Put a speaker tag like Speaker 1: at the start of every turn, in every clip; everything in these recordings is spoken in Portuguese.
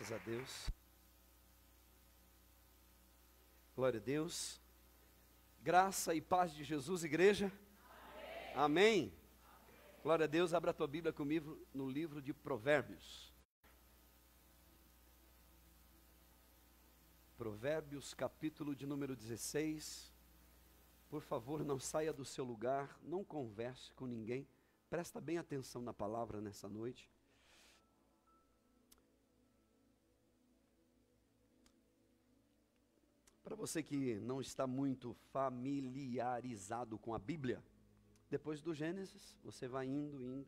Speaker 1: Graças a Deus. Glória a Deus. Graça e paz de Jesus, igreja. Amém. Amém. Glória a Deus. Abra a tua Bíblia comigo no livro de Provérbios. Provérbios, capítulo de número 16. Por favor, não saia do seu lugar, não converse com ninguém. Presta bem atenção na palavra nessa noite. Para você que não está muito familiarizado com a Bíblia, depois do Gênesis, você vai indo.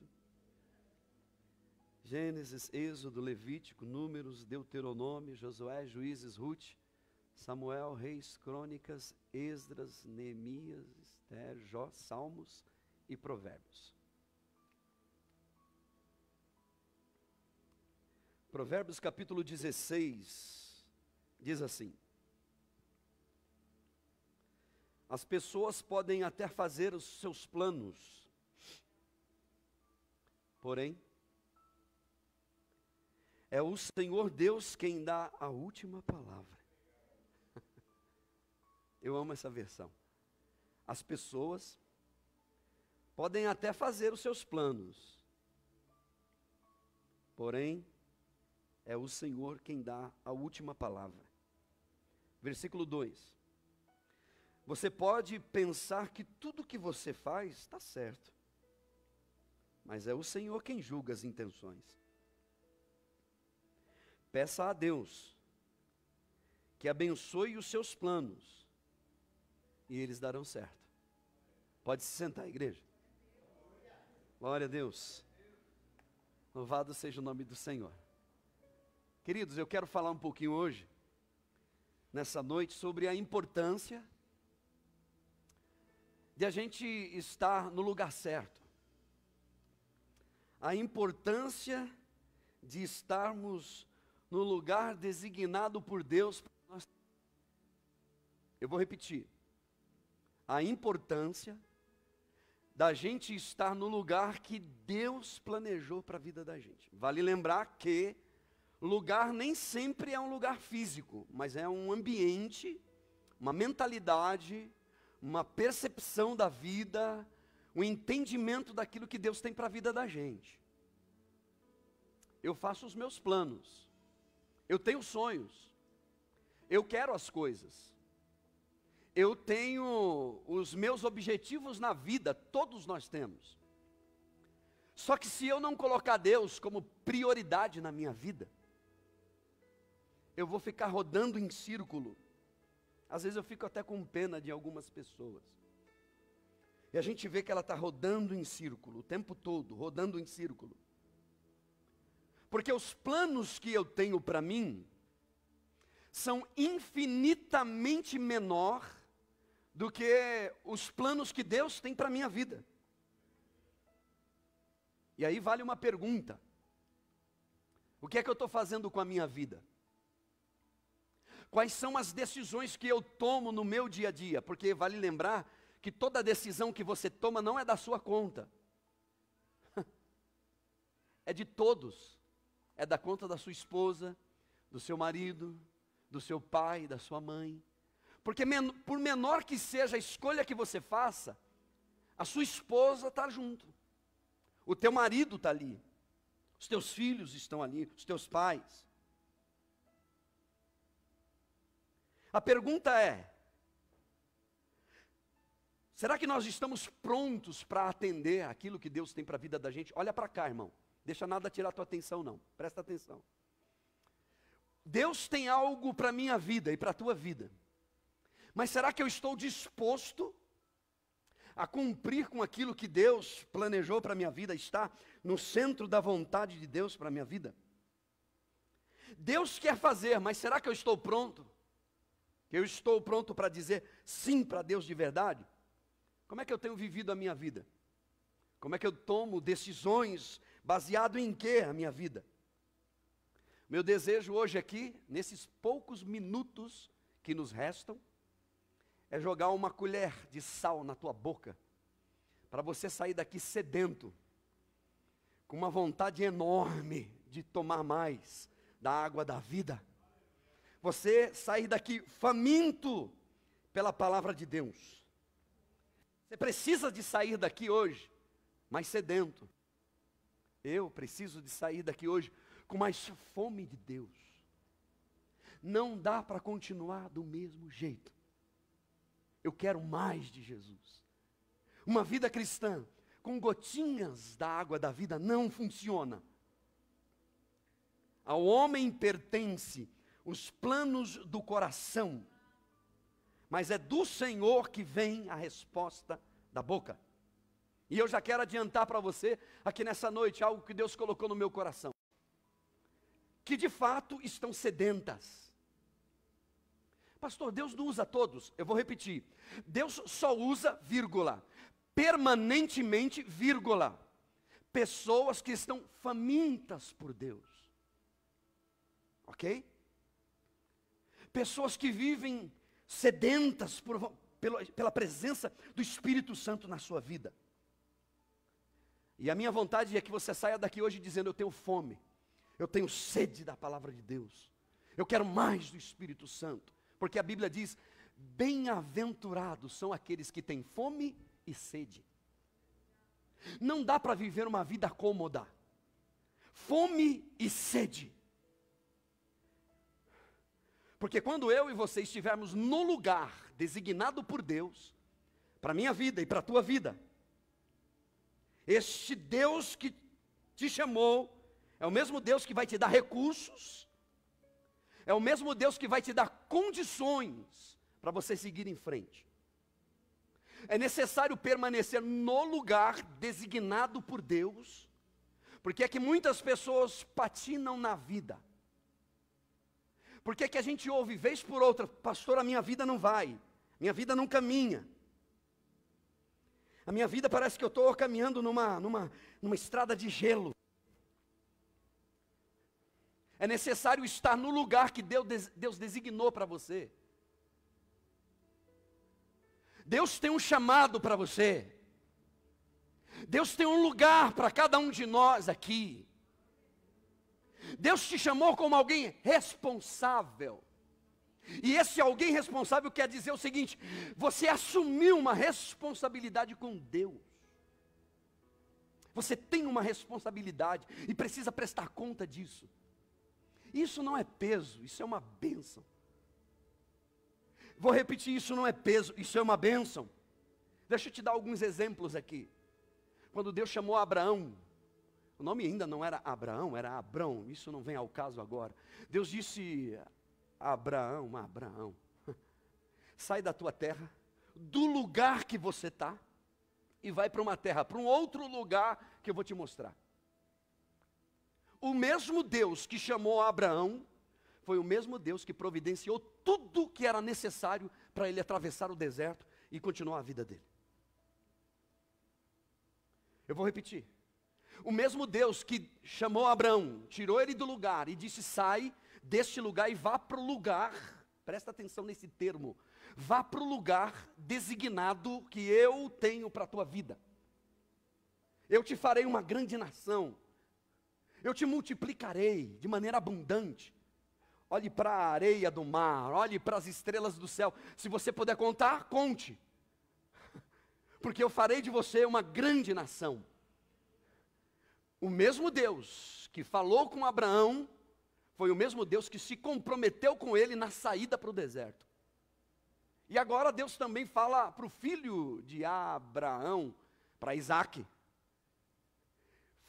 Speaker 1: Gênesis, Êxodo, Levítico, Números, Deuteronômio, Josué, Juízes, Ruth, Samuel, Reis, Crônicas, Esdras, Neemias, Ester, Jó, Salmos e Provérbios. Provérbios capítulo 16, diz assim: as pessoas podem até fazer os seus planos, porém, é o Senhor Deus quem dá a última palavra. Eu amo essa versão. As pessoas podem até fazer os seus planos, porém, é o Senhor quem dá a última palavra. Versículo 2. Você pode pensar que tudo que você faz está certo, mas é o Senhor quem julga as intenções. Peça a Deus que abençoe os seus planos e eles darão certo. Pode se sentar, igreja. Glória a Deus. Louvado seja o nome do Senhor. Queridos, eu quero falar um pouquinho hoje, nessa noite, sobre a importância de a gente estar no lugar certo. A importância de estarmos no lugar designado por Deus. Eu vou repetir. A importância da gente estar no lugar que Deus planejou para a vida da gente. Vale lembrar que lugar nem sempre é um lugar físico, mas é um ambiente, uma mentalidade, uma percepção da vida, um entendimento daquilo que Deus tem para a vida da gente. Eu faço os meus planos, eu tenho sonhos, eu quero as coisas, eu tenho os meus objetivos na vida, todos nós temos. Só que se eu não colocar Deus como prioridade na minha vida, eu vou ficar rodando em círculo. Às vezes eu fico até com pena de algumas pessoas. E a gente vê que ela está rodando em círculo, o tempo todo, rodando em círculo. Porque os planos que eu tenho para mim, são infinitamente menor do que os planos que Deus tem para a minha vida. E aí vale uma pergunta: o que é que eu estou fazendo com a minha vida? Quais são as decisões que eu tomo no meu dia a dia? Porque vale lembrar que toda decisão que você toma não é da sua conta. É de todos. É da conta da sua esposa, do seu marido, do seu pai, da sua mãe. Porque por menor que seja a escolha que você faça, a sua esposa está junto. O teu marido está ali. Os teus filhos estão ali, os teus pais. A pergunta é: será que nós estamos prontos para atender aquilo que Deus tem para a vida da gente? Olha para cá, irmão. Deixa nada tirar a tua atenção, não. Presta atenção. Deus tem algo para a minha vida e para a tua vida. Mas será que eu estou disposto a cumprir com aquilo que Deus planejou para a minha vida? Está no centro da vontade de Deus para a minha vida? Deus quer fazer, mas será que eu estou pronto? Eu estou pronto para dizer sim para Deus de verdade? Como é que eu tenho vivido a minha vida? Como é que eu tomo decisões baseado em quê a minha vida? Meu desejo hoje aqui, nesses poucos minutos que nos restam, é jogar uma colher de sal na tua boca, para você sair daqui sedento, com uma vontade enorme de tomar mais da água da vida. Você sair daqui faminto pela palavra de Deus. Você precisa de sair daqui hoje mais sedento. Eu preciso de sair daqui hoje com mais fome de Deus. Não dá para continuar do mesmo jeito. Eu quero mais de Jesus. Uma vida cristã com gotinhas da água da vida não funciona. Ao homem pertence os planos do coração, mas é do Senhor que vem a resposta da boca. E eu já quero adiantar para você, aqui nessa noite, algo que Deus colocou no meu coração. Que de fato estão sedentas. Pastor, Deus não usa todos. Eu vou repetir. Deus só usa, vírgula, permanentemente, vírgula, pessoas que estão famintas por Deus. Ok? Pessoas que vivem sedentas pela presença do Espírito Santo na sua vida. E a minha vontade é que você saia daqui hoje dizendo: eu tenho fome, eu tenho sede da palavra de Deus, eu quero mais do Espírito Santo. Porque a Bíblia diz: bem-aventurados são aqueles que têm fome e sede. Não dá para viver uma vida cômoda. Fome e sede. Porque quando eu e você estivermos no lugar designado por Deus, para a minha vida e para a tua vida, este Deus que te chamou, é o mesmo Deus que vai te dar recursos, é o mesmo Deus que vai te dar condições para você seguir em frente. É necessário permanecer no lugar designado por Deus, porque é que muitas pessoas patinam na vida. Porque é que a gente ouve vez por outra: pastor, a minha vida não vai, minha vida não caminha. A minha vida parece que eu estou caminhando numa estrada de gelo. É necessário estar no lugar que Deus designou para você. Deus tem um chamado para você. Deus tem um lugar para cada um de nós aqui. Deus te chamou como alguém responsável. E esse alguém responsável quer dizer o seguinte: você assumiu uma responsabilidade com Deus. Você tem uma responsabilidade e precisa prestar conta disso. Isso não é peso, isso é uma bênção. Vou repetir, isso não é peso, isso é uma bênção. Deixa eu te dar alguns exemplos aqui. Quando Deus chamou Abraão, o nome ainda não era Abraão, era Abrão, isso não vem ao caso agora. Deus disse: Abraão, sai da tua terra, do lugar que você está, e vai para uma terra, para um outro lugar que eu vou te mostrar. O mesmo Deus que chamou Abraão, foi o mesmo Deus que providenciou tudo que era necessário para ele atravessar o deserto e continuar a vida dele. Eu vou repetir. O mesmo Deus que chamou Abraão, tirou ele do lugar e disse: sai deste lugar e vá para o lugar, presta atenção nesse termo, vá para o lugar designado que eu tenho para a tua vida. Eu te farei uma grande nação, eu te multiplicarei de maneira abundante. Olhe para a areia do mar, olhe para as estrelas do céu. Se você puder contar, conte. Porque eu farei de você uma grande nação. O mesmo Deus que falou com Abraão, foi o mesmo Deus que se comprometeu com ele na saída para o deserto. E agora Deus também fala para o filho de Abraão, para Isaac.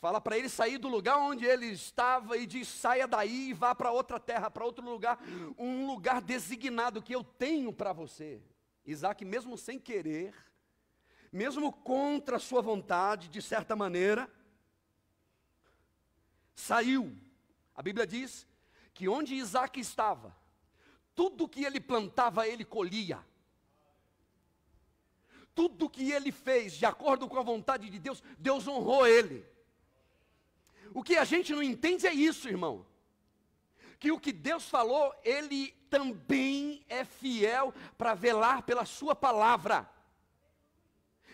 Speaker 1: Fala para ele sair do lugar onde ele estava e diz: saia daí e vá para outra terra, para outro lugar, um lugar designado que eu tenho para você. Isaac, mesmo sem querer, mesmo contra a sua vontade, de certa maneira, saiu. A Bíblia diz que onde Isaac estava, tudo que ele plantava, ele colhia. Tudo que ele fez, de acordo com a vontade de Deus, Deus honrou ele. O que a gente não entende é isso, irmão. Que o que Deus falou, Ele também é fiel para velar pela sua palavra.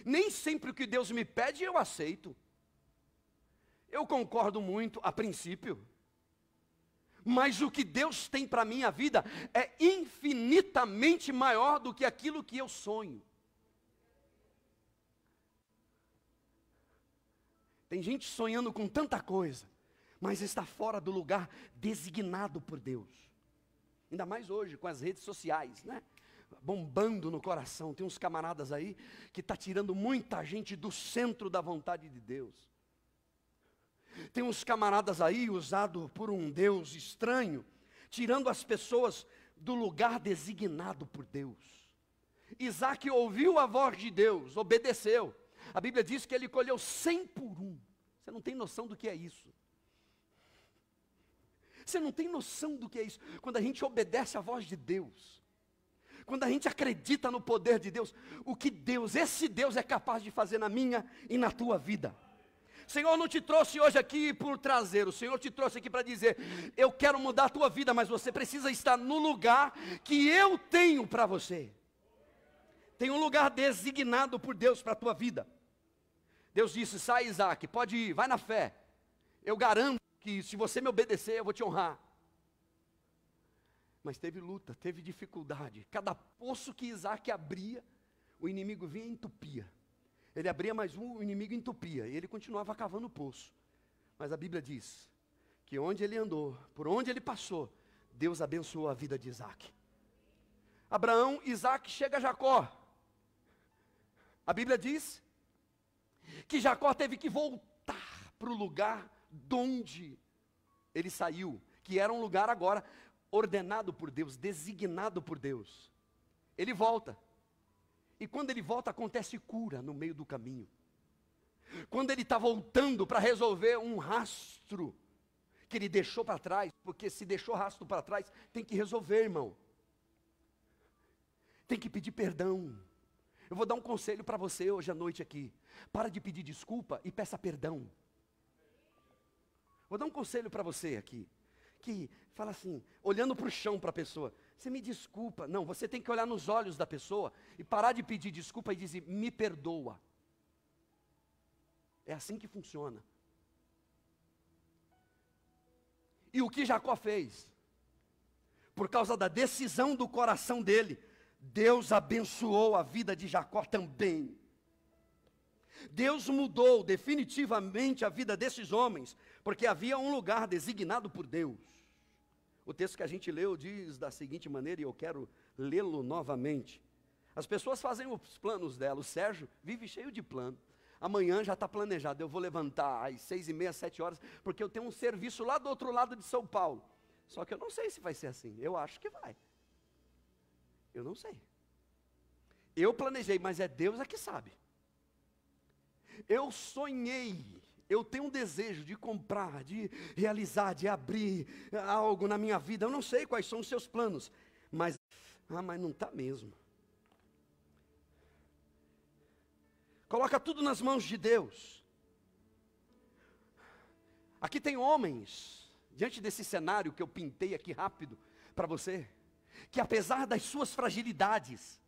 Speaker 1: Nem sempre o que Deus me pede eu aceito. Eu concordo muito a princípio. Mas o que Deus tem para a minha vida é infinitamente maior do que aquilo que eu sonho. Tem gente sonhando com tanta coisa, mas está fora do lugar designado por Deus. Ainda mais hoje com as redes sociais, né? Bombando no coração. Tem uns camaradas aí que está tirando muita gente do centro da vontade de Deus. Tem uns camaradas aí usados por um Deus estranho, tirando as pessoas do lugar designado por Deus. Isaac ouviu a voz de Deus, obedeceu. A Bíblia diz que ele colheu 100 por 1. Você não tem noção do que é isso. Você não tem noção do que é isso. Quando a gente obedece à voz de Deus, quando a gente acredita no poder de Deus, o que Deus, esse Deus é capaz de fazer na minha e na tua vida. O Senhor não te trouxe hoje aqui por trazer, o Senhor te trouxe aqui para dizer, eu quero mudar a tua vida, mas você precisa estar no lugar que eu tenho para você. Tem um lugar designado por Deus para a tua vida. Deus disse, sai Isaac, pode ir, vai na fé. Eu garanto que se você me obedecer, eu vou te honrar. Mas teve luta, teve dificuldade. Cada poço que Isaac abria, o inimigo vinha e entupia. Ele abria mais um, o inimigo entupia. E ele continuava cavando o poço. Mas a Bíblia diz que onde ele andou, por onde ele passou, Deus abençoou a vida de Isaac. Abraão, Isaac, chega a Jacó. A Bíblia diz que Jacó teve que voltar para o lugar de onde ele saiu, que era um lugar agora ordenado por Deus, designado por Deus. Ele volta. E quando ele volta, acontece cura no meio do caminho. Quando ele está voltando para resolver um rastro que ele deixou para trás, porque se deixou rastro para trás, tem que resolver, irmão. Tem que pedir perdão. Eu vou dar um conselho para você hoje à noite aqui. Para de pedir desculpa e peça perdão. Vou dar um conselho para você aqui. Que fala assim, olhando para o chão para a pessoa, você me desculpa. Não, você tem que olhar nos olhos da pessoa e parar de pedir desculpa e dizer, me perdoa. É assim que funciona. E o que Jacó fez? Por causa da decisão do coração dele, Deus abençoou a vida de Jacó também. Deus mudou definitivamente a vida desses homens, porque havia um lugar designado por Deus. O texto que a gente leu diz da seguinte maneira, e eu quero lê-lo novamente. As pessoas fazem os planos dela, o Sérgio vive cheio de plano. Amanhã já está planejado, eu vou levantar às 6h30, 7h, porque eu tenho um serviço lá do outro lado de São Paulo. Só que eu não sei se vai ser assim, eu acho que vai. Eu não sei. Eu planejei, mas é Deus que sabe. Eu sonhei, eu tenho um desejo de comprar, de realizar, de abrir algo na minha vida. Eu não sei quais são os seus planos, mas não está mesmo. Coloca tudo nas mãos de Deus. Aqui tem homens, diante desse cenário que eu pintei aqui rápido para você, que apesar das suas fragilidades,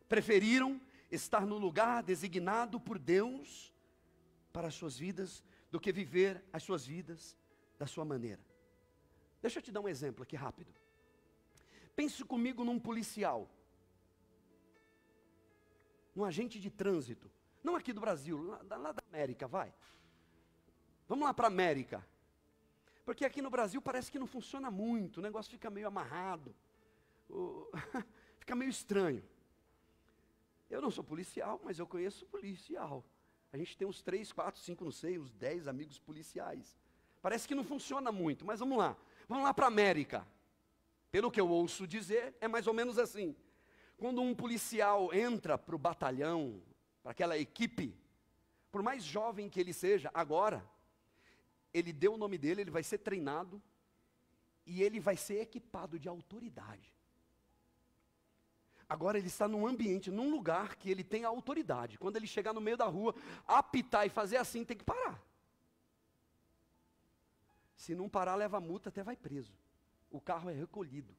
Speaker 1: preferiram estar no lugar designado por Deus para as suas vidas, do que viver as suas vidas da sua maneira. Deixa eu te dar um exemplo aqui rápido. Pense comigo num policial, num agente de trânsito, não aqui do Brasil, lá da América, vai. Vamos lá para a América. Porque aqui no Brasil parece que não funciona muito, o negócio fica meio amarrado, fica meio estranho. Eu não sou policial, mas eu conheço policial. A gente tem uns 3, 4, 5, não sei, uns 10 amigos policiais. Parece que não funciona muito, mas vamos lá. Vamos lá para a América. Pelo que eu ouço dizer, é mais ou menos assim. Quando um policial entra para o batalhão, para aquela equipe, por mais jovem que ele seja, agora, ele deu o nome dele, ele vai ser treinado, e ele vai ser equipado de autoridade. Agora ele está num ambiente, num lugar que ele tem a autoridade. Quando ele chegar no meio da rua, apitar e fazer assim, tem que parar. Se não parar, leva multa, até vai preso. O carro é recolhido.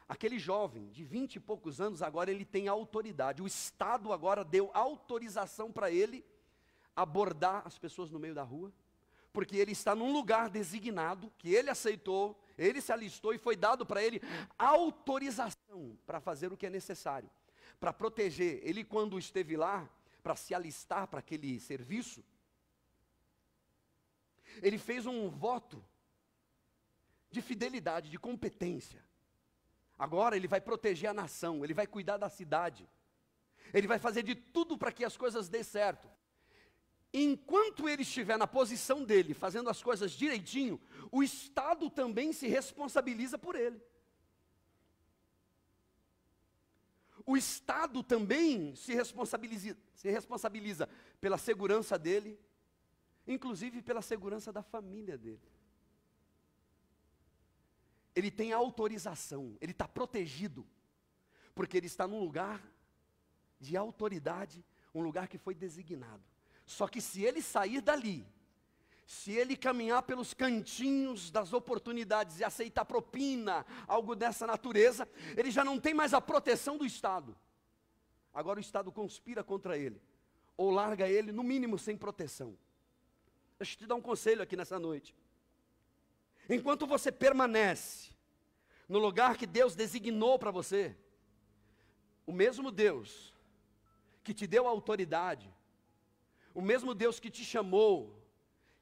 Speaker 1: Aquele jovem de 20 e poucos anos, agora ele tem autoridade. O Estado agora deu autorização para ele abordar as pessoas no meio da rua, porque ele está num lugar designado, que ele aceitou, Ele se alistou e foi dado para ele autorização para fazer o que é necessário, para proteger. Ele, quando esteve lá, para se alistar para aquele serviço, ele fez um voto de fidelidade, de competência. Agora ele vai proteger a nação, ele vai cuidar da cidade, ele vai fazer de tudo para que as coisas dêem certo. Enquanto ele estiver na posição dele, fazendo as coisas direitinho, o Estado também se responsabiliza por ele. O Estado também se responsabiliza pela segurança dele, inclusive pela segurança da família dele. Ele tem autorização, ele está protegido, porque ele está num lugar de autoridade, um lugar que foi designado. Só que se ele sair dali, se ele caminhar pelos cantinhos das oportunidades e aceitar propina, algo dessa natureza, ele já não tem mais a proteção do Estado. Agora o Estado conspira contra ele, ou larga ele, no mínimo, sem proteção. Deixa eu te dar um conselho aqui nessa noite. Enquanto você permanece no lugar que Deus designou para você, o mesmo Deus que te deu a autoridade, o mesmo Deus que te chamou,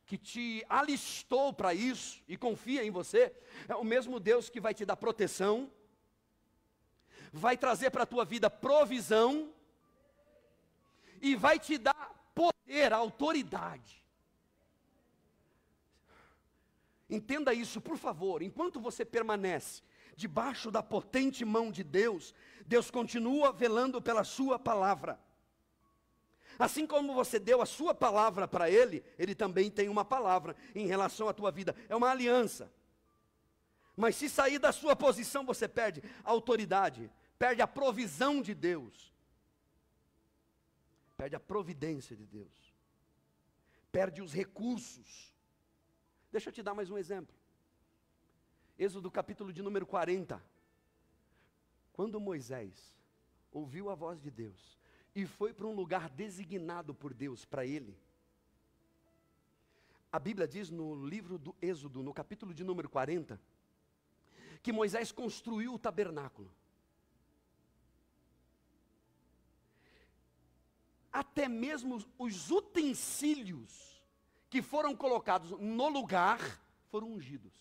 Speaker 1: que te alistou para isso e confia em você, é o mesmo Deus que vai te dar proteção, vai trazer para a tua vida provisão e vai te dar poder, autoridade. Entenda isso, por favor. Enquanto você permanece debaixo da potente mão de Deus, Deus continua velando pela sua palavra. Assim como você deu a sua palavra para Ele, Ele também tem uma palavra em relação à tua vida. É uma aliança. Mas se sair da sua posição, você perde a autoridade, perde a provisão de Deus, perde a providência de Deus, perde os recursos. Deixa eu te dar mais um exemplo. Êxodo capítulo de número 40. Quando Moisés ouviu a voz de Deus e foi para um lugar designado por Deus para ele, a Bíblia diz no livro do Êxodo, no capítulo de número 40, que Moisés construiu o tabernáculo. Até mesmo os utensílios que foram colocados no lugar, foram ungidos.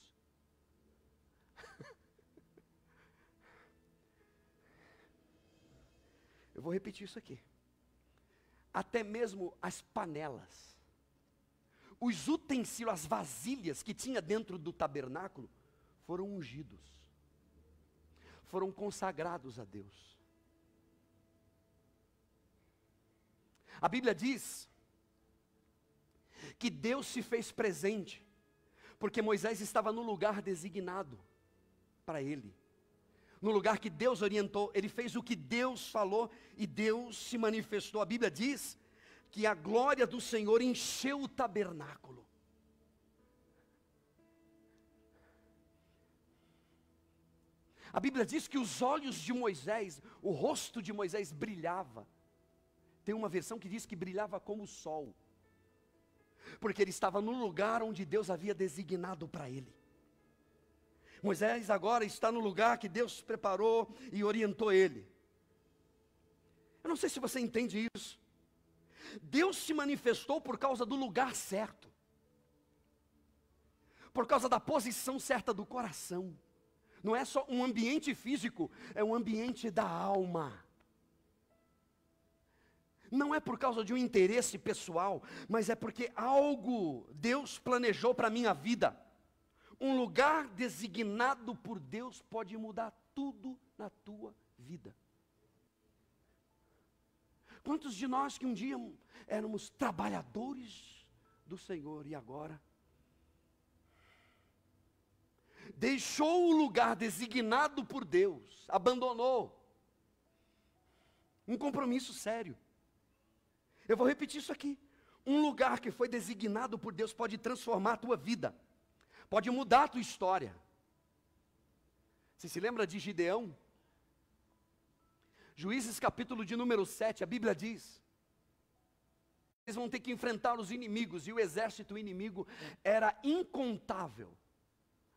Speaker 1: Eu vou repetir isso aqui. Até mesmo as panelas, os utensílios, as vasilhas que tinha dentro do tabernáculo, foram ungidos. Foram consagrados a Deus. A Bíblia diz que Deus se fez presente, porque Moisés estava no lugar designado para ele, no lugar que Deus orientou. Ele fez o que Deus falou e Deus se manifestou. A Bíblia diz que a glória do Senhor encheu o tabernáculo. A Bíblia diz que os olhos de Moisés, o rosto de Moisés brilhava. Tem uma versão que diz que brilhava como o sol, porque ele estava no lugar onde Deus havia designado para ele. Moisés agora está no lugar que Deus preparou e orientou ele. Eu não sei se você entende isso. Deus se manifestou por causa do lugar certo, por causa da posição certa do coração. Não é só um ambiente físico, é um ambiente da alma. Não é por causa de um interesse pessoal, mas é porque algo Deus planejou para a minha vida. Um lugar designado por Deus pode mudar tudo na tua vida. Quantos de nós que um dia éramos trabalhadores do Senhor e agora deixou o lugar designado por Deus, abandonou um compromisso sério? Eu vou repetir isso aqui. Um lugar que foi designado por Deus pode transformar a tua vida, pode mudar a tua história. Você se lembra de Gideão? Juízes capítulo de número 7, a Bíblia diz, eles vão ter que enfrentar os inimigos, e o exército inimigo era incontável.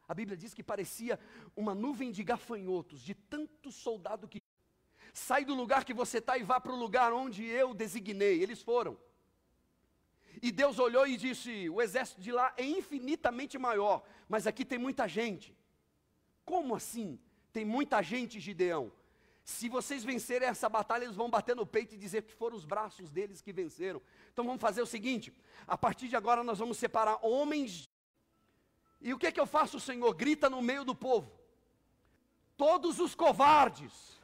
Speaker 1: A Bíblia diz que parecia uma nuvem de gafanhotos, de tanto soldado que... Sai do lugar que você está e vá para o lugar onde eu designei. Eles foram. E Deus olhou e disse, o exército de lá é infinitamente maior, mas aqui tem muita gente. Como assim? Tem muita gente, Gideão. Se vocês vencerem essa batalha, eles vão bater no peito e dizer que foram os braços deles que venceram. Então vamos fazer o seguinte, a partir de agora nós vamos separar homens. E o que é que eu faço, Senhor? Grita no meio do povo. Todos os covardes,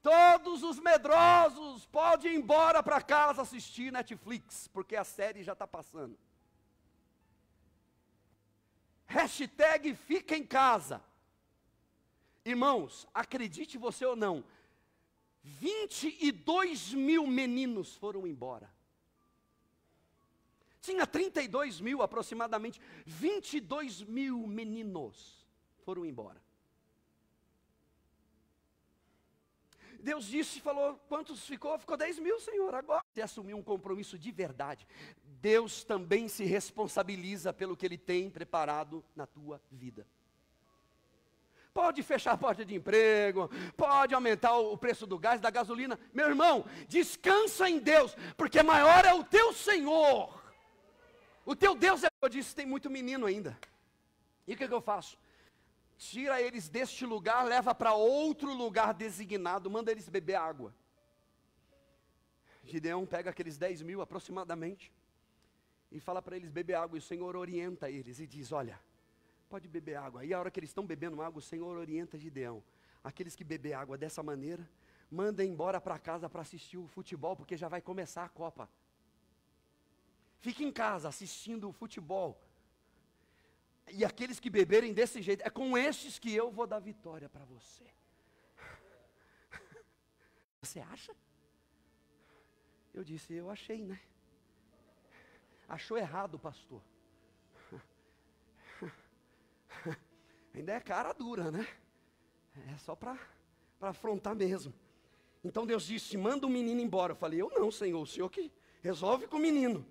Speaker 1: todos os medrosos, podem ir embora para casa assistir Netflix, porque a série já está passando. Hashtag fica em casa. Irmãos, acredite você ou não, 22 mil meninos foram embora. Tinha 32 mil aproximadamente, 22 mil meninos foram embora. Deus disse, falou, quantos ficou? Ficou 10 mil, Senhor. Agora você assumiu um compromisso de verdade. Deus também se responsabiliza pelo que Ele tem preparado na tua vida. Pode fechar a porta de emprego, pode aumentar o preço do gás, da gasolina. Meu irmão, descansa em Deus, porque maior é o teu Senhor. O teu Deus é... Eu disse, tem muito menino ainda. E o que eu faço? Tira eles deste lugar, leva para outro lugar designado, manda eles beber água. Gideão pega aqueles 10 mil aproximadamente, e fala para eles beber água, e o Senhor orienta eles, e diz, olha, pode beber água. E a hora que eles estão bebendo água, o Senhor orienta Gideão. Aqueles que beber água dessa maneira, manda embora para casa para assistir o futebol, porque já vai começar a Copa. Fique em casa assistindo o futebol. E aqueles que beberem desse jeito, é com estes que eu vou dar vitória para você. Você acha? Eu disse, eu achei, né? Achou errado, pastor. Ainda é cara dura, né? É só para afrontar mesmo. Então Deus disse, manda o menino embora. Eu falei, eu não, Senhor, o Senhor que resolve com o menino.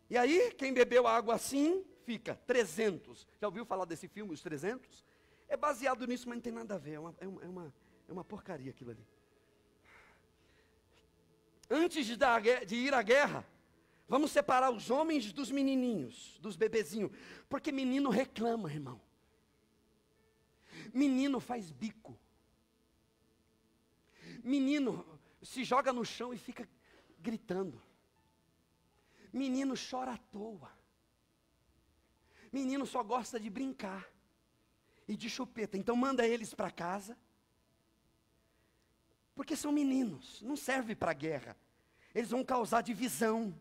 Speaker 1: E aí, quem bebeu água assim, fica 300. Já ouviu falar desse filme, Os 300? É baseado nisso, mas não tem nada a ver, é uma porcaria aquilo ali. Antes de ir à guerra, vamos separar os homens dos menininhos, dos bebezinhos. Porque menino reclama, irmão. Menino faz bico. Menino se joga no chão e fica gritando. Menino chora à toa. Menino só gosta de brincar e de chupeta. Então manda eles para casa. Porque são meninos, não serve para guerra. Eles vão causar divisão.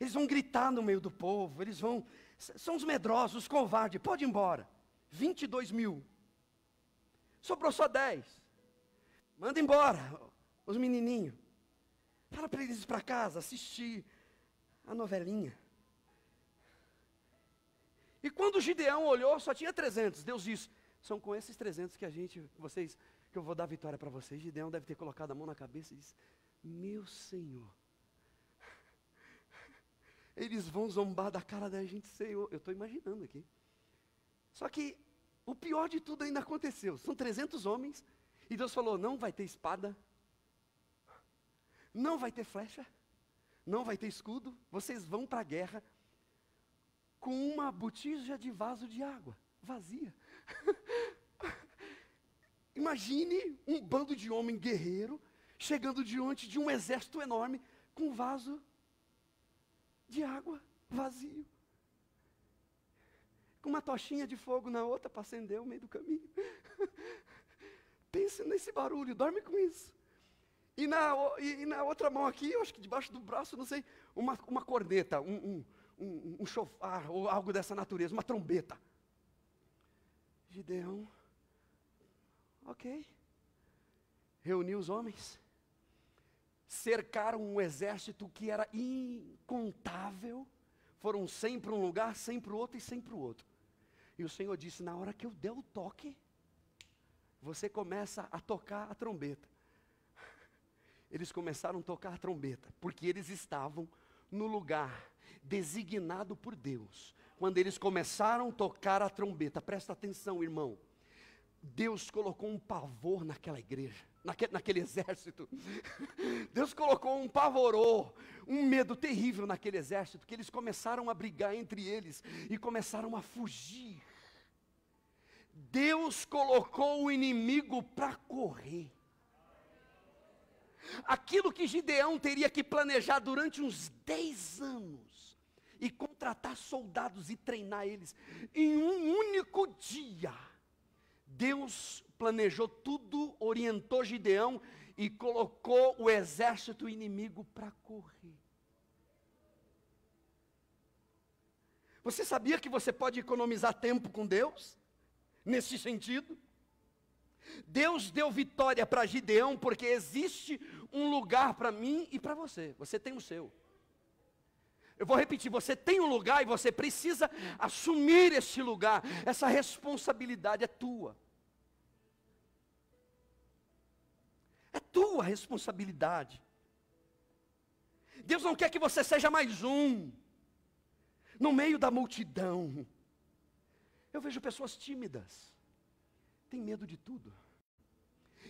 Speaker 1: Eles vão gritar no meio do povo. Eles vão... São os medrosos, os covardes. Pode ir embora. 22 mil. Sobrou só 10. Manda embora os menininhos. Fala para eles ir para casa, assistir a novelinha. E quando o Gideão olhou, só tinha 300. Deus disse, são com esses 300 que que eu vou dar vitória para vocês. Gideão deve ter colocado a mão na cabeça e disse, meu Senhor, eles vão zombar da cara da gente, Senhor. Eu estou imaginando aqui. Só que o pior de tudo ainda aconteceu. São 300 homens, e Deus falou, não vai ter espada, não vai ter flecha, não vai ter escudo, vocês vão para a guerra com uma botija de vaso de água, vazia. Imagine um bando de homem guerreiro, chegando diante de um exército enorme, com um vaso de água vazio. Com uma tochinha de fogo na outra para acender no meio do caminho. Pense nesse barulho, dorme com isso. E na outra mão aqui, eu acho que debaixo do braço, não sei, uma corneta, um chofar, ou algo dessa natureza, uma trombeta. Gideão, ok. Reuniu os homens, cercaram um exército que era incontável, foram 100 para um lugar, 100 para o outro e 100 para o outro. E o Senhor disse, na hora que eu der o toque, você começa a tocar a trombeta. Eles começaram a tocar a trombeta, porque eles estavam no lugar designado por Deus, quando eles começaram a tocar a trombeta, presta atenção, irmão, Deus colocou um pavor naquela igreja, naquele exército. Deus colocou um pavorô, um medo terrível naquele exército, que eles começaram a brigar entre eles e começaram a fugir. Deus colocou o inimigo para correr. Aquilo que Gideão teria que planejar durante uns 10 anos, e contratar soldados e treinar eles, em um único dia, Deus planejou tudo, orientou Gideão e colocou o exército inimigo para correr. Você sabia que você pode economizar tempo com Deus? Nesse sentido? Deus deu vitória para Gideão porque existe um lugar para mim e para você. Você tem o seu. Eu vou repetir, você tem um lugar e você precisa assumir esse lugar. Essa responsabilidade é tua. É tua responsabilidade. Deus não quer que você seja mais um, no meio da multidão. Eu vejo pessoas tímidas, têm medo de tudo.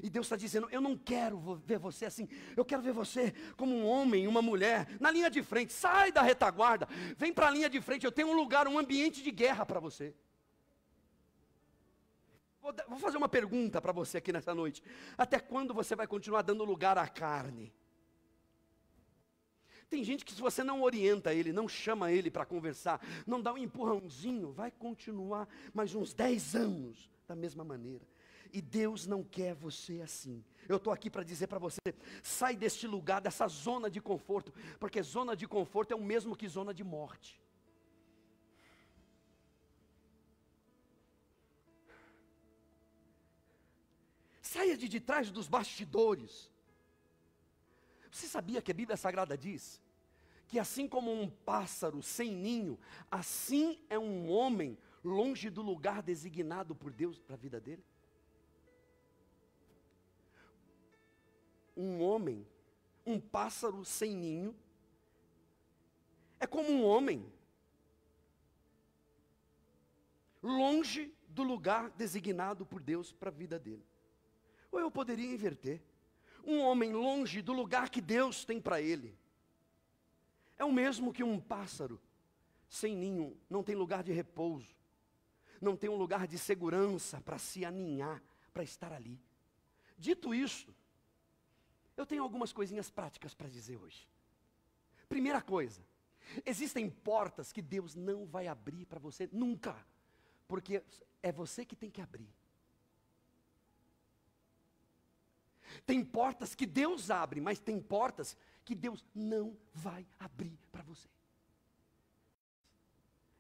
Speaker 1: E Deus está dizendo, eu não quero ver você assim, eu quero ver você como um homem, uma mulher, na linha de frente. Sai da retaguarda, vem para a linha de frente, eu tenho um lugar, um ambiente de guerra para você. Vou fazer uma pergunta para você aqui nessa noite. Até quando você vai continuar dando lugar à carne? Tem gente que se você não orienta ele, não chama ele para conversar, não dá um empurrãozinho, vai continuar mais uns 10 anos da mesma maneira. E Deus não quer você assim. Eu estou aqui para dizer para você, sai deste lugar, dessa zona de conforto, porque zona de conforto é o mesmo que zona de morte. Saia de trás dos bastidores. Você sabia que a Bíblia Sagrada diz que assim como um pássaro sem ninho, assim é um homem longe do lugar designado por Deus para a vida dele? Um homem, um pássaro sem ninho, é como um homem longe do lugar designado por Deus para a vida dele. Ou eu poderia inverter. Um homem longe do lugar que Deus tem para ele é o mesmo que um pássaro sem ninho, não tem lugar de repouso, não tem um lugar de segurança para se aninhar, para estar ali. Dito isso, eu tenho algumas coisinhas práticas para dizer hoje. Primeira coisa, existem portas que Deus não vai abrir para você nunca, porque é você que tem que abrir. Tem portas que Deus abre, mas tem portas que Deus não vai abrir para você.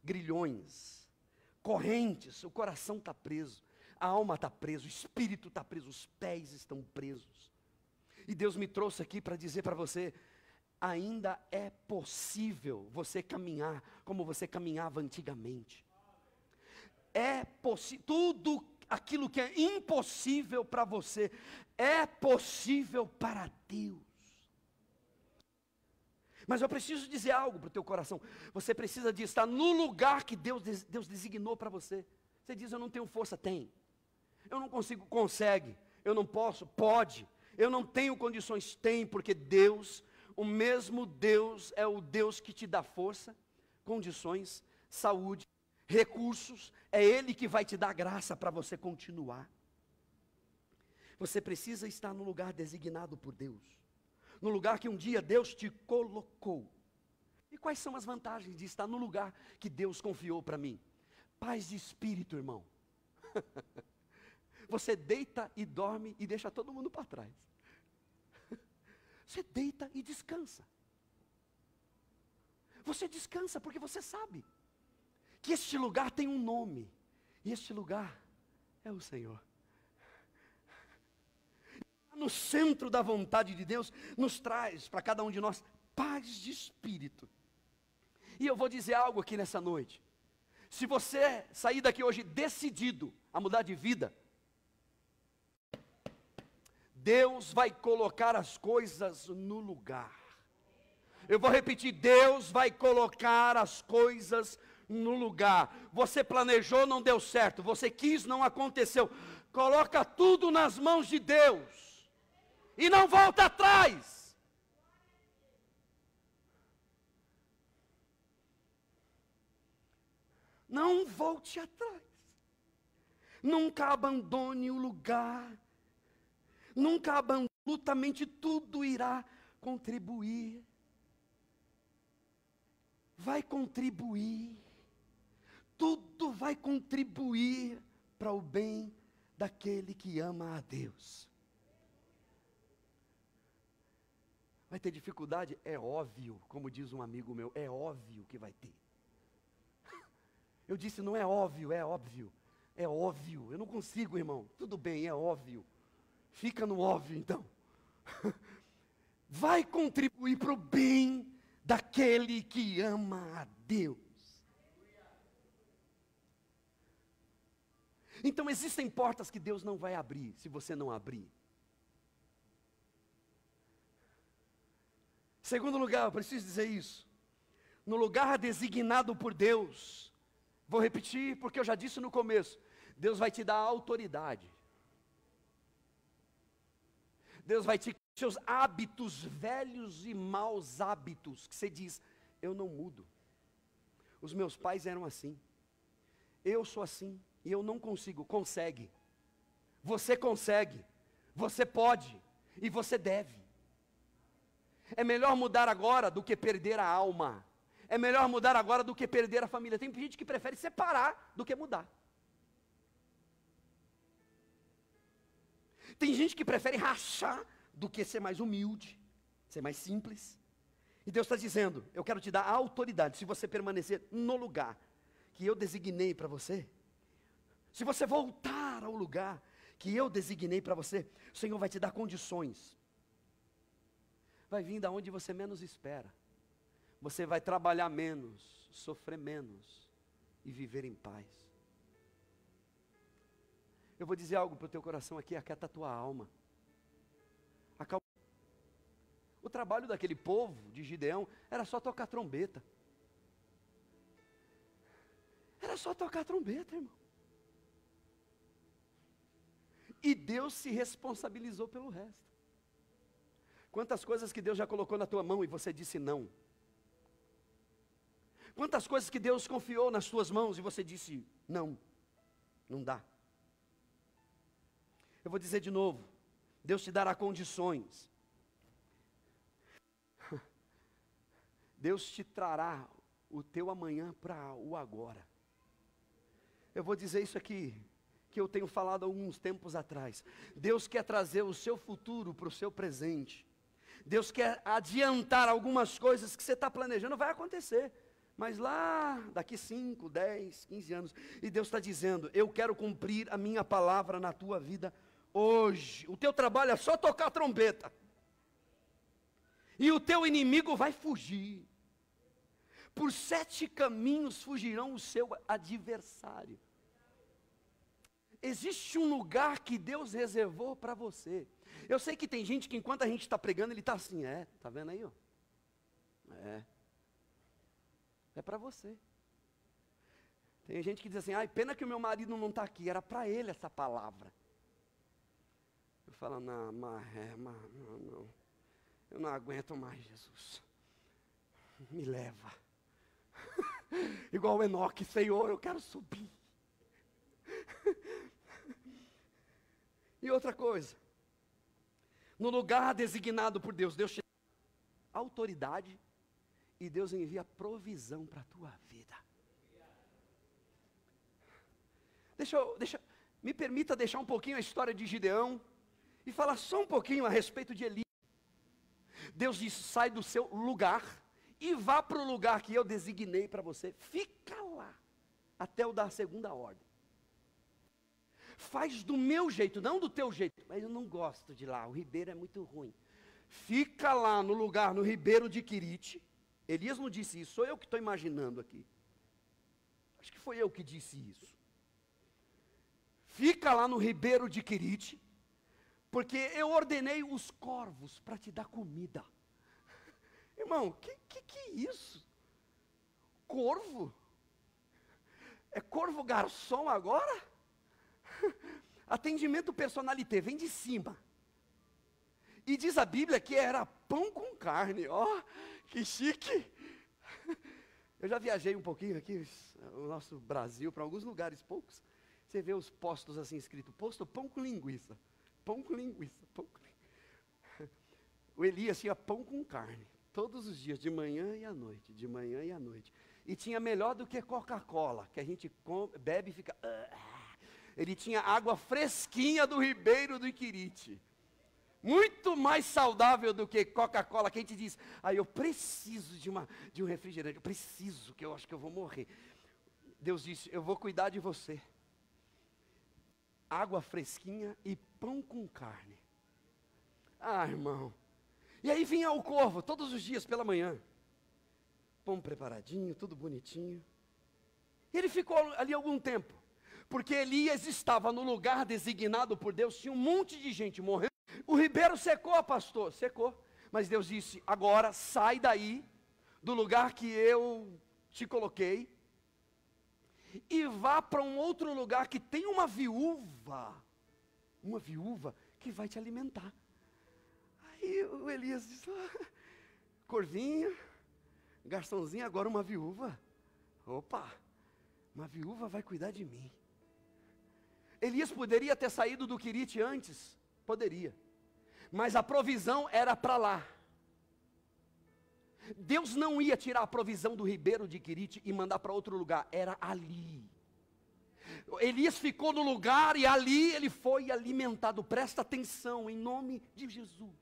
Speaker 1: Grilhões, correntes, o coração está preso, a alma está presa, o espírito está preso, os pés estão presos. E Deus me trouxe aqui para dizer para você, ainda é possível você caminhar como você caminhava antigamente. É possível, tudo aquilo que é impossível para você, é possível para Deus. Mas eu preciso dizer algo para o teu coração, você precisa de estar no lugar que Deus designou para você. Você diz, eu não tenho força, tem. Eu não consigo, consegue. Eu não posso, pode. Eu não tenho condições, tem, porque Deus, o mesmo Deus é o Deus que te dá força, condições, saúde, recursos, é Ele que vai te dar graça para você continuar. Você precisa estar no lugar designado por Deus, no lugar que um dia Deus te colocou. E quais são as vantagens de estar no lugar que Deus confiou para mim? Paz de espírito, irmão. Você deita e dorme e deixa todo mundo para trás. Você deita e descansa. Você descansa porque você sabe que este lugar tem um nome, e este lugar é o Senhor. No centro da vontade de Deus, nos traz para cada um de nós paz de espírito. E eu vou dizer algo aqui nessa noite. Se você sair daqui hoje decidido a mudar de vida, Deus vai colocar as coisas no lugar. Eu vou repetir, Deus vai colocar as coisas no lugar. Você planejou, não deu certo. Você quis, não aconteceu. Coloca tudo nas mãos de Deus. E não volta atrás. Não volte atrás. Nunca abandone o lugar. Nunca abandone. Absolutamente tudo irá contribuir. Vai contribuir. Tudo vai contribuir para o bem daquele que ama a Deus. Vai ter dificuldade? É óbvio, como diz um amigo meu, é óbvio que vai ter. Eu disse, não é óbvio, é óbvio. É óbvio, eu não consigo, irmão. Tudo bem, é óbvio. Fica no óbvio, então. Vai contribuir para o bem daquele que ama a Deus. Então existem portas que Deus não vai abrir, se você não abrir. Segundo lugar, eu preciso dizer isso. No lugar designado por Deus, vou repetir porque eu já disse no começo, Deus vai te dar autoridade. Deus vai te seus hábitos velhos e maus hábitos, que você diz, eu não mudo. Os meus pais eram assim. Eu sou assim e eu não consigo. Consegue. Você consegue. Você pode e você deve. É melhor mudar agora do que perder a alma. É melhor mudar agora do que perder a família. Tem gente que prefere separar do que mudar. Tem gente que prefere rachar do que ser mais humilde, ser mais simples. E Deus está dizendo, eu quero te dar a autoridade, se você permanecer no lugar que eu designei para você, se você voltar ao lugar que eu designei para você, o Senhor vai te dar condições. Vai vir da onde você menos espera. Você vai trabalhar menos, sofrer menos e viver em paz. Eu vou dizer algo para o teu coração aqui, aquieta a tua alma. Acalma. O trabalho daquele povo de Gideão era só tocar trombeta. Era só tocar trombeta, irmão. E Deus se responsabilizou pelo resto. Quantas coisas que Deus já colocou na tua mão e você disse não. Quantas coisas que Deus confiou nas tuas mãos e você disse não, não dá. Eu vou dizer de novo, Deus te dará condições. Deus te trará o teu amanhã para o agora. Eu vou dizer isso aqui, que eu tenho falado há alguns tempos atrás. Deus quer trazer o seu futuro para o seu presente. Deus quer adiantar algumas coisas que você está planejando, vai acontecer. Mas lá, daqui 5, 10, 15 anos, e Deus está dizendo, eu quero cumprir a minha palavra na tua vida hoje. O teu trabalho é só tocar a trombeta. E o teu inimigo vai fugir. Por 7 caminhos fugirão o seu adversário. Existe um lugar que Deus reservou para você. Eu sei que tem gente que enquanto a gente está pregando, ele está assim, tá vendo aí, ó? É para você. Tem gente que diz assim, ai, pena que o meu marido não está aqui, era para ele essa palavra. Eu falo, não, eu não aguento mais, Jesus. Me leva. Igual o Enoque, Senhor, eu quero subir. E outra coisa, no lugar designado por Deus, Deus te dá autoridade e Deus envia provisão para a tua vida. Me permita deixar um pouquinho a história de Gideão e falar só um pouquinho a respeito de Elias. Deus disse, sai do seu lugar e vá para o lugar que eu designei para você. Fica lá, até eu dar a segunda ordem. Faz do meu jeito, não do teu jeito. Mas eu não gosto de lá, o ribeiro é muito ruim. Fica lá no lugar, no ribeiro de Querite. Elias não disse isso, sou eu que estou imaginando aqui. Acho que foi eu que disse isso. Fica lá no ribeiro de Querite, porque eu ordenei os corvos para te dar comida. Irmão, que é isso? Corvo? É corvo garçom agora? Atendimento personalité, vem de cima. E diz a Bíblia que era pão com carne, ó, que chique. Eu já viajei um pouquinho aqui, o nosso Brasil, para alguns lugares, poucos. Você vê os postos assim escrito, posto pão com linguiça, pão com linguiça, pão com linguiça. O Elias tinha pão com carne, todos os dias, de manhã e à noite, de manhã e à noite. E tinha melhor do que Coca-Cola, que a gente bebe e fica... Ele tinha água fresquinha do Ribeiro do Iquirite. Muito mais saudável do que Coca-Cola, que a gente diz, eu preciso de um refrigerante, eu preciso, que eu acho que eu vou morrer. Deus disse, eu vou cuidar de você. Água fresquinha e pão com carne. Irmão. E aí vinha o corvo, todos os dias pela manhã. Pão preparadinho, tudo bonitinho. E ele ficou ali algum tempo, porque Elias estava no lugar designado por Deus, tinha um monte de gente morrendo. O ribeiro secou, pastor, secou. Mas Deus disse, agora sai daí, do lugar que eu te coloquei, e vá para um outro lugar que tem uma viúva que vai te alimentar. Aí o Elias disse, corvinho, garçomzinho, agora uma viúva. Opa, uma viúva vai cuidar de mim. Elias poderia ter saído do Quirite antes, poderia. Mas a provisão era para lá. Deus não ia tirar a provisão do ribeiro de Quirite e mandar para outro lugar, era ali. Elias ficou no lugar e ali ele foi alimentado. Presta atenção, em nome de Jesus.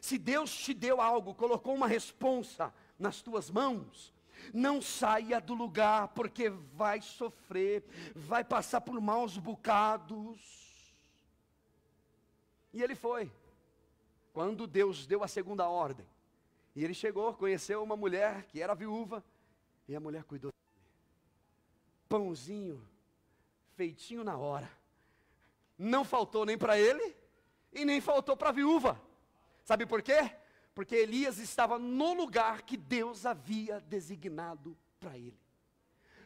Speaker 1: Se Deus te deu algo, colocou uma responsa nas tuas mãos, não saia do lugar, porque vai sofrer, vai passar por maus bocados. E ele foi. Quando Deus deu a segunda ordem, e ele chegou, conheceu uma mulher que era viúva, e a mulher cuidou dele. Pãozinho, feitinho na hora. Não faltou nem para ele, e nem faltou para a viúva. Sabe por quê? Porque Elias estava no lugar que Deus havia designado para ele.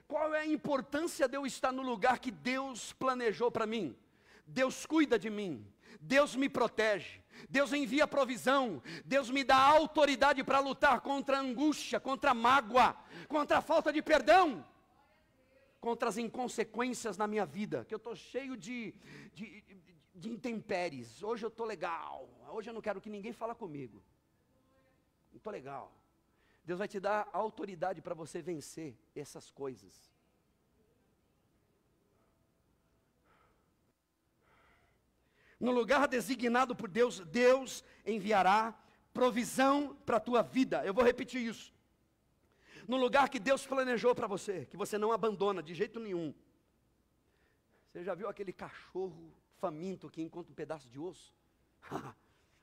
Speaker 1: Qual é a importância de eu estar no lugar que Deus planejou para mim? Deus cuida de mim, Deus me protege, Deus envia provisão, Deus me dá autoridade para lutar contra a angústia, contra a mágoa, contra a falta de perdão, contra as inconsequências na minha vida, que eu estou cheio de intempéries. Hoje eu estou legal, hoje eu não quero que ninguém fale comigo, não estou legal. Deus vai te dar autoridade para você vencer essas coisas. No lugar designado por Deus, Deus enviará provisão para a tua vida. Eu vou repetir isso. No lugar que Deus planejou para você, que você não abandona de jeito nenhum. Você já viu aquele cachorro faminto que encontra um pedaço de osso?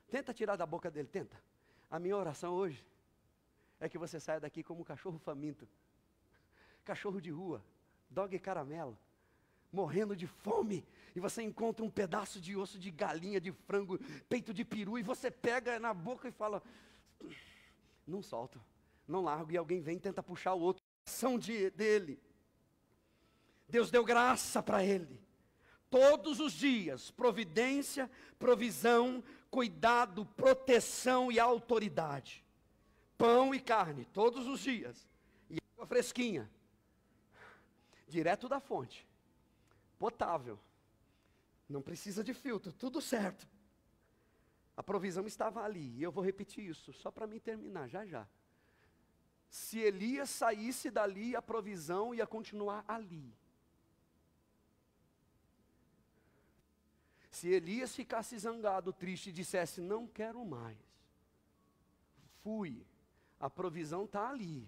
Speaker 1: Tenta tirar da boca dele, tenta. A minha oração hoje é que você saia daqui como um cachorro faminto. Cachorro de rua, dog caramelo, morrendo de fome, e você encontra um pedaço de osso de galinha, de frango, peito de peru, e você pega na boca e fala, não solto, não largo, e alguém vem e tenta puxar o outro, ação dele. Deus deu graça para ele, todos os dias, providência, provisão, cuidado, proteção e autoridade, pão e carne, todos os dias, e água fresquinha, direto da fonte, potável, não precisa de filtro, tudo certo. A provisão estava ali, e eu vou repetir isso, só para me terminar, já. Se Elias saísse dali, a provisão ia continuar ali. Se Elias ficasse zangado, triste, e dissesse, não quero mais, fui, a provisão está ali.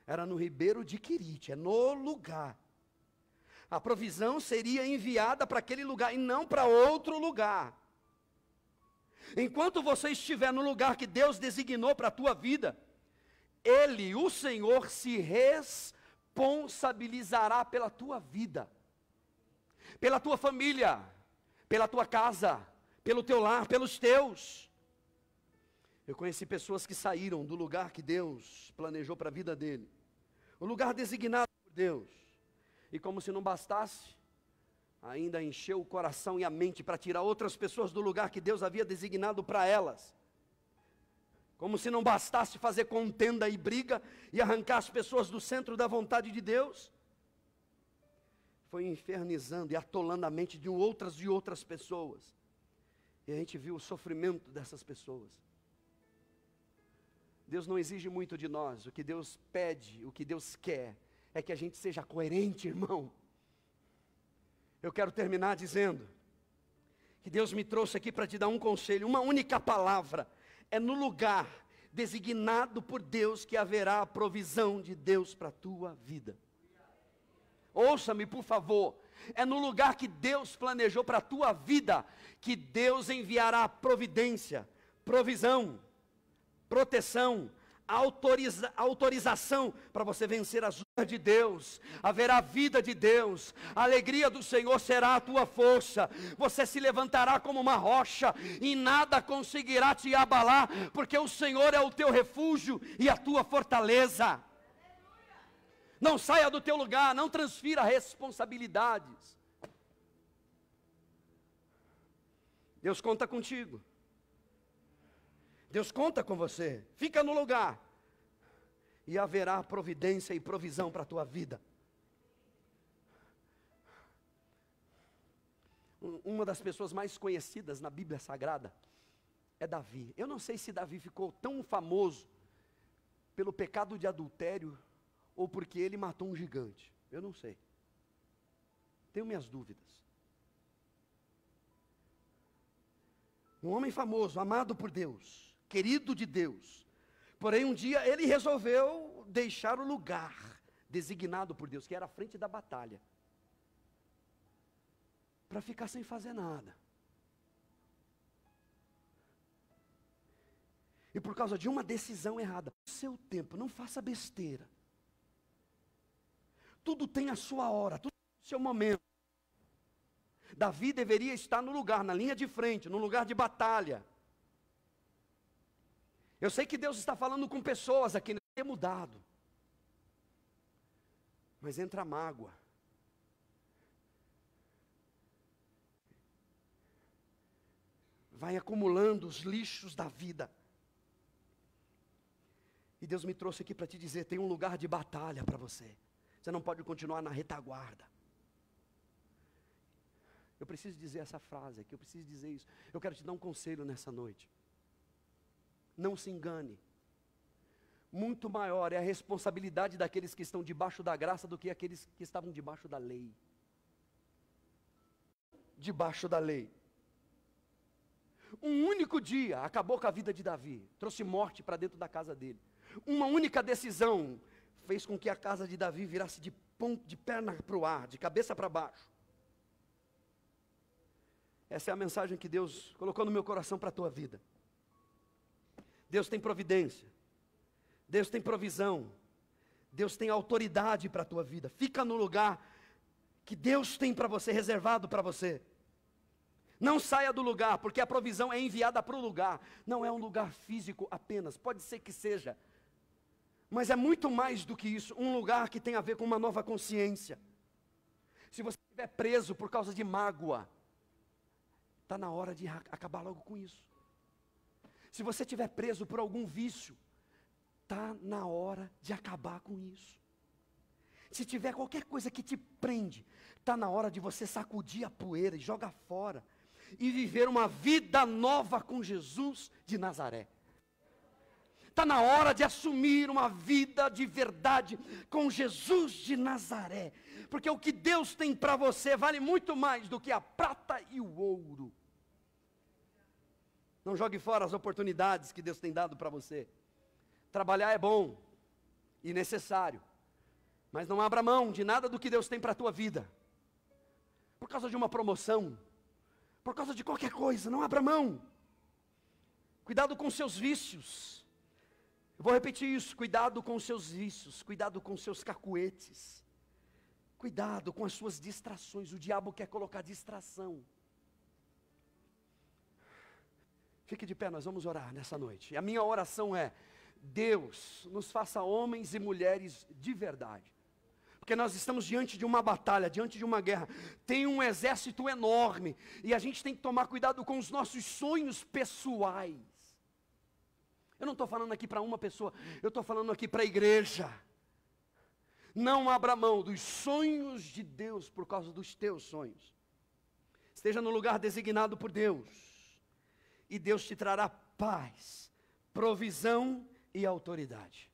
Speaker 1: Era no ribeiro de Quirite, é no lugar. A provisão seria enviada para aquele lugar e não para outro lugar. Enquanto você estiver no lugar que Deus designou para a tua vida, Ele, o Senhor, se responsabilizará pela tua vida, pela tua família, pela tua casa, pelo teu lar, pelos teus. Eu conheci pessoas que saíram do lugar que Deus planejou para a vida dele, o lugar designado por Deus. E como se não bastasse, ainda encheu o coração e a mente para tirar outras pessoas do lugar que Deus havia designado para elas. Como se não bastasse fazer contenda e briga e arrancar as pessoas do centro da vontade de Deus, foi infernizando e atolando a mente de outras pessoas. E a gente viu o sofrimento dessas pessoas. Deus não exige muito de nós. O que Deus pede, o que Deus quer, é que a gente seja coerente, irmão. Eu quero terminar dizendo que Deus me trouxe aqui para te dar um conselho, uma única palavra. É no lugar designado por Deus que haverá a provisão de Deus para a tua vida. Ouça-me, por favor. É no lugar que Deus planejou para a tua vida que Deus enviará providência, provisão, proteção, autorização para você vencer as lutas de Deus. Haverá vida de Deus, a alegria do Senhor será a tua força. Você se levantará como uma rocha e nada conseguirá te abalar, porque o Senhor é o teu refúgio e a tua fortaleza. Não saia do teu lugar, não transfira responsabilidades. Deus conta contigo. Deus conta com você. Fica no lugar. E haverá providência e provisão para a tua vida. Uma das pessoas mais conhecidas na Bíblia Sagrada é Davi. Eu não sei se Davi ficou tão famoso pelo pecado de adultério ou porque ele matou um gigante. Eu não sei. Tenho minhas dúvidas. Um homem famoso, amado por Deus, querido de Deus. Porém, um dia ele resolveu deixar o lugar designado por Deus, que era a frente da batalha, para ficar sem fazer nada. E por causa de uma decisão errada, seu tempo, não faça besteira. Tudo tem a sua hora, tudo tem o seu momento. Davi deveria estar no lugar, na linha de frente, no lugar de batalha. Eu sei que Deus está falando com pessoas aqui, não tem mudado. Mas entra a mágoa. Vai acumulando os lixos da vida. E Deus me trouxe aqui para te dizer, tem um lugar de batalha para você. Você não pode continuar na retaguarda. Eu preciso dizer essa frase aqui, eu preciso dizer isso. Eu quero te dar um conselho nessa noite. Não se engane. Muito maior é a responsabilidade daqueles que estão debaixo da graça do que aqueles que estavam debaixo da lei. Debaixo da lei. Um único dia acabou com a vida de Davi, trouxe morte para dentro da casa dele. Uma única decisão fez com que a casa de Davi virasse de perna para o ar, de cabeça para baixo. Essa é a mensagem que Deus colocou no meu coração para a tua vida. Deus tem providência, Deus tem provisão, Deus tem autoridade para a tua vida. Fica no lugar que Deus tem para você, reservado para você. Não saia do lugar, porque a provisão é enviada para o lugar. Não é um lugar físico apenas, pode ser que seja. Mas é muito mais do que isso, um lugar que tem a ver com uma nova consciência. Se você estiver preso por causa de mágoa, está na hora de acabar logo com isso. Se você estiver preso por algum vício, está na hora de acabar com isso. Se tiver qualquer coisa que te prende, está na hora de você sacudir a poeira e jogar fora. E viver uma vida nova com Jesus de Nazaré. Está na hora de assumir uma vida de verdade com Jesus de Nazaré. Porque o que Deus tem para você vale muito mais do que a prata e o ouro. Não jogue fora as oportunidades que Deus tem dado para você. Trabalhar é bom e necessário. Mas não abra mão de nada do que Deus tem para a tua vida. Por causa de uma promoção. Por causa de qualquer coisa, não abra mão. Cuidado com seus vícios. Eu vou repetir isso, cuidado com os seus vícios, cuidado com os seus cacuetes. Cuidado com as suas distrações, o diabo quer colocar distração. Fique de pé, nós vamos orar nessa noite. E a minha oração é, Deus nos faça homens e mulheres de verdade. Porque nós estamos diante de uma batalha, diante de uma guerra. Tem um exército enorme. E a gente tem que tomar cuidado com os nossos sonhos pessoais. Eu não estou falando aqui para uma pessoa, eu estou falando aqui para a igreja. Não abra mão dos sonhos de Deus por causa dos teus sonhos. Esteja no lugar designado por Deus. E Deus te trará paz, provisão e autoridade.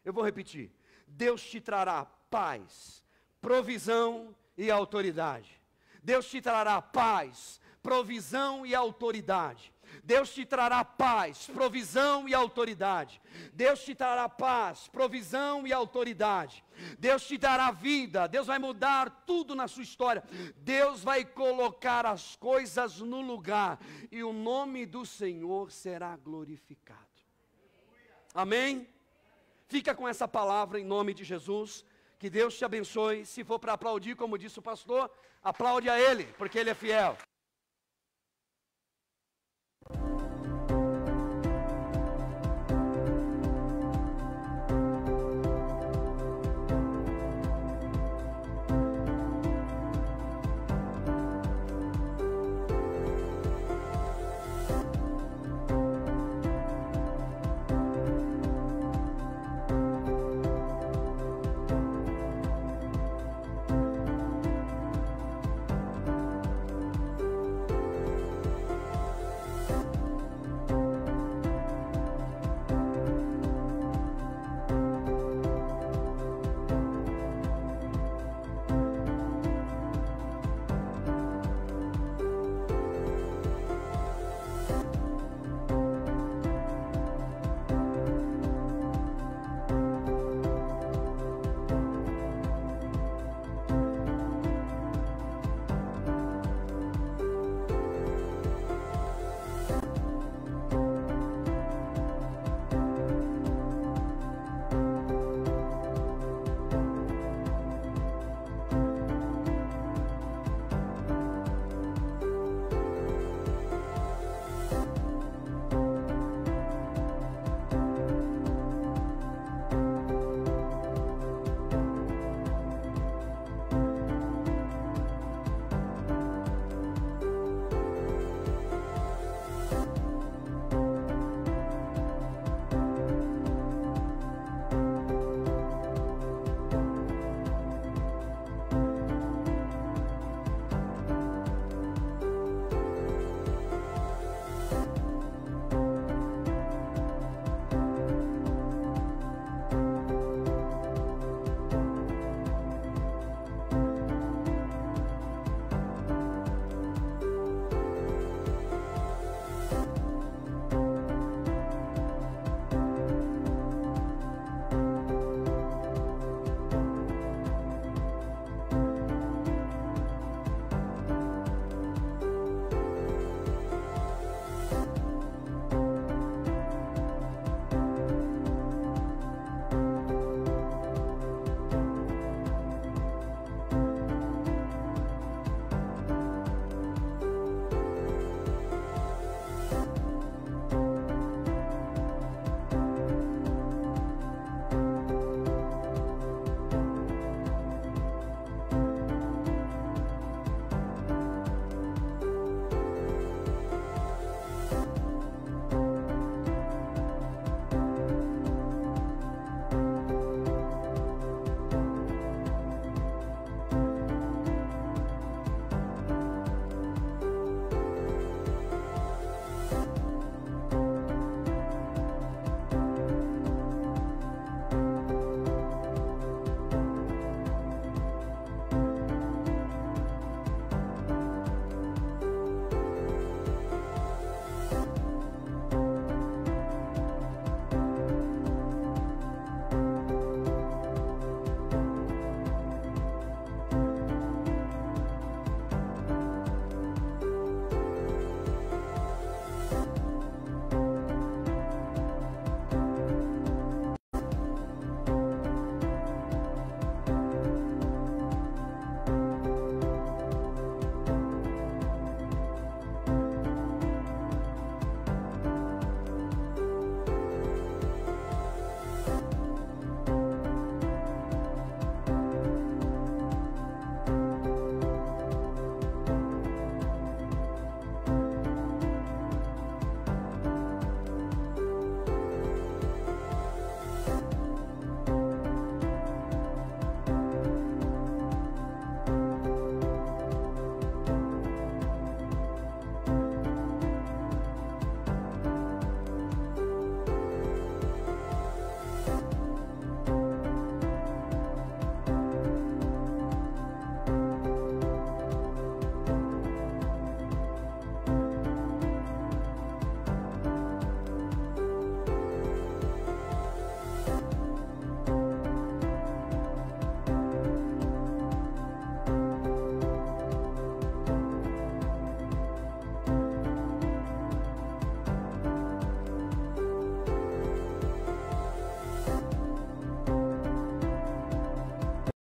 Speaker 1: Eu vou repetir. Deus te trará paz, provisão e autoridade. Deus te trará paz, provisão e autoridade. Deus te trará paz, provisão e autoridade. Deus te trará paz, provisão e autoridade. Deus te dará vida. Deus vai mudar tudo na sua história. Deus vai colocar as coisas no lugar. E o nome do Senhor será glorificado. Amém? Fica com essa palavra em nome de Jesus. Que Deus te abençoe. Se for para aplaudir, como disse o pastor, aplaude a Ele, porque Ele é fiel.